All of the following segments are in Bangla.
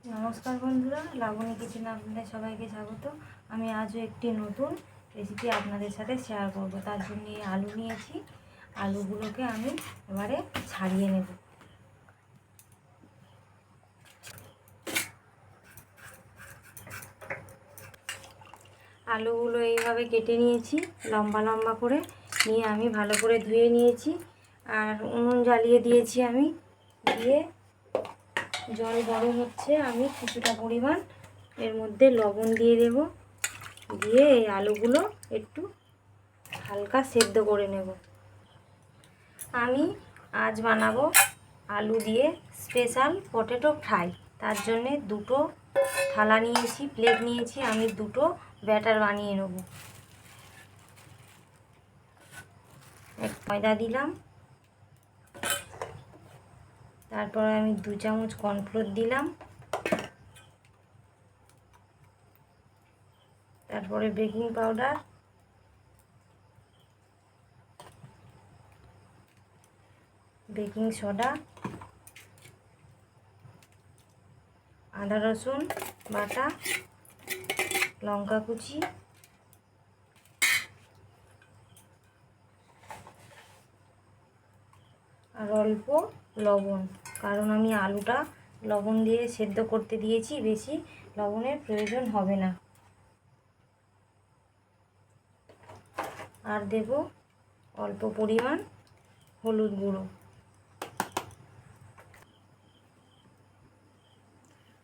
নমস্কার বন্ধুরা, লাবণী কিচেনে আপনাদের সবাইকে স্বাগত। আমি আজও একটি নতুন রেসিপি আপনাদের সাথে শেয়ার করব। তার জন্য আলু নিয়েছি। আলুগুলোকে আমি এবারে ছাড়িয়ে নেব। আলুগুলো এইভাবে কেটে নিয়েছি লম্বা লম্বা করে, নিয়ে আমি ভালো করে ধুয়ে নিয়েছি। আর উনুন জ্বালিয়ে দিয়েছি আমি। দিয়ে জল গরম হচ্ছে, আমি কিছুটা পরিমাণ এর মধ্যে লবণ দিয়ে দেব। দিয়ে এই আলুগুলো একটু হালকা সেদ্ধ করে নেব। আমি আজ বানাবো আলু দিয়ে স্পেশাল পটেটো ফ্রাই। তার জন্যে দুটো থালা নিয়েছি, প্লেট নিয়েছি। আমি দুটো ব্যাটার বানিয়ে নেব। এক ময়দা দিলাম, তারপরে আমি 2 চামচ কর্নফ্লোর দিলাম, তারপরে বেকিং পাউডার, বেকিং সোডা, আদা রসুন বাটা, লঙ্কা কুচি, আর অল্প লবণ, কারণ আমি আলুটা লবণ দিয়ে সেদ্ধ করতে দিয়েছি, বেশি লবণের প্রয়োজন হবে না। আর দেব অল্প পরিমাণ হলুদ গুঁড়ো।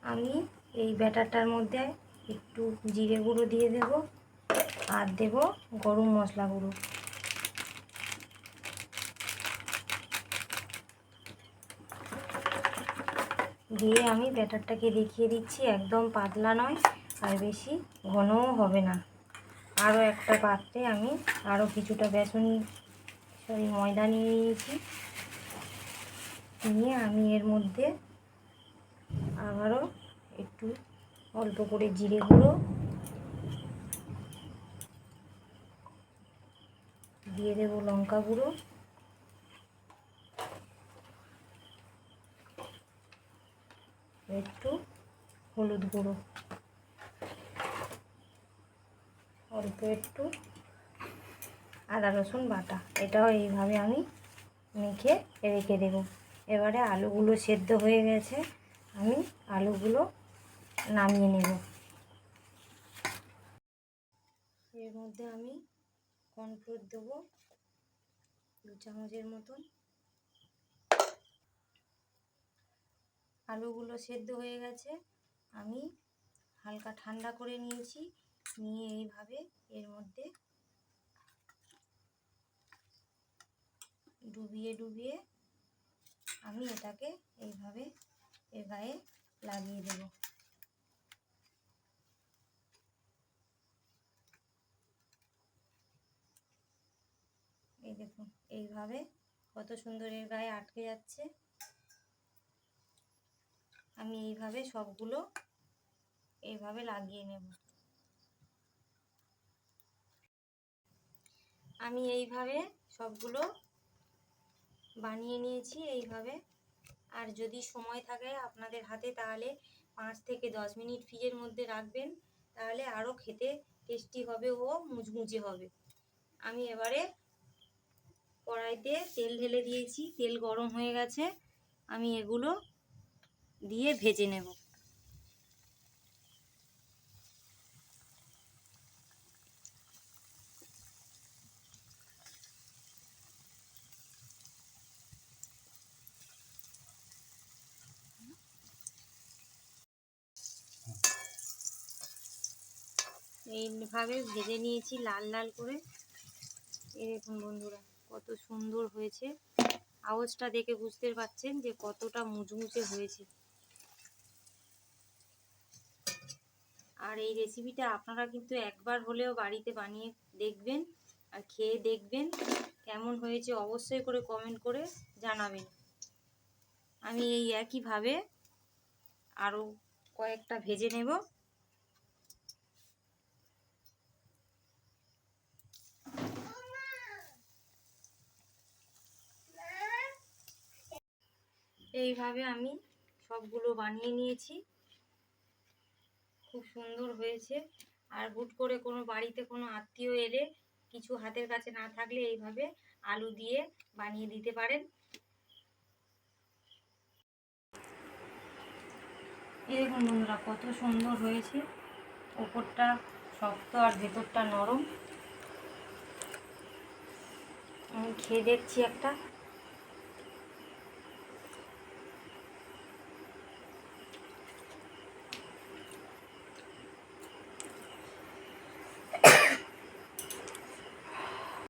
আমি এই ব্যাটারটার মধ্যে একটু জিরে গুঁড়ো দিয়ে দেব, আর দেব গরম মশলা গুঁড়ো। দিয়ে আমি ব্যাটারটাকে দেখিয়ে দিচ্ছি, একদম পাতলা নয় আর বেশি ঘনও হবে না। আরও একটা পাত্রে আমি আরও কিছুটা ময়দা নিয়ে নিয়েছি। নিয়ে আমি এর মধ্যে আবারও একটু অল্প করে জিরে গুঁড়ো দিয়ে দেব, লঙ্কা গুঁড়ো, একটু হলুদ গুঁড়ো, অল্প একটু আদা রসুন বাটা। এটাও এইভাবে আমি মেখে রেখে দেব। এবারে আলুগুলো সেদ্ধ হয়ে গেছে, আমি আলুগুলো নামিয়ে নেব। এর মধ্যে আমি কর্নফ্লোর দেবো 2 চামচের মতন। আলুগুলো সেদ্ধ হয়ে গেছে, আমি হালকা ঠান্ডা করে নিয়েছি। নিয়ে এইভাবে এর মধ্যে ডুবিয়ে ডুবিয়ে আমি এটাকে এইভাবে এর গায়ে লাগিয়ে দেব। এই দেখুন, এইভাবে কত সুন্দর এর গায়ে আটকে যাচ্ছে। আমি এইভাবে সবগুলো এইভাবে লাগিয়ে নেব। আমি এইভাবে সবগুলো বানিয়ে নিয়েছি এইভাবে। আর যদি সময় থাকে আপনাদের হাতে, তাহলে 5 থেকে 10 মিনিট ফ্রিজের মধ্যে রাখবেন, তাহলে আরও খেতে টেস্টি হবে ও মুচমুচে হবে। আমি এবারে কড়াইতে তেল ঢেলে দিয়েছি, তেল গরম হয়ে গেছে। আমি এগুলো দিয়ে ভেজে নেব। এইভাবে ভেজে নিয়েছি লাল লাল করে। এই দেখুন বন্ধুরা, কত সুন্দর হয়েছে। আওয়াজটা দেখে বুঝতে পারছেন যে কতটা মুচমুচে হয়েছে। আর এই রেসিপিটা আপনারা কিন্তু একবার হলেও বাড়িতে বানিয়ে দেখবেন আর খেয়ে দেখবেন কেমন হয়েছে। অবশ্যই করে কমেন্ট করে জানাবেন। আমি এই একইভাবে আরও কয়েকটা ভেজে নেব। এইভাবে আমি সবগুলো বানিয়ে নিয়েছি। খুব সুন্দর হয়েছে। আর হুট করে কোনো বাড়িতে কোনো আত্মীয় এলে কিছু হাতের কাছে না থাকলে এইভাবে আলু দিয়ে বানিয়ে দিতে পারেন। এই দেখুন বন্ধুরা কত সুন্দর হয়েছে, ওপরটা শক্ত আর ভেতরটা নরম। আমি খেয়ে দেখছি একটা।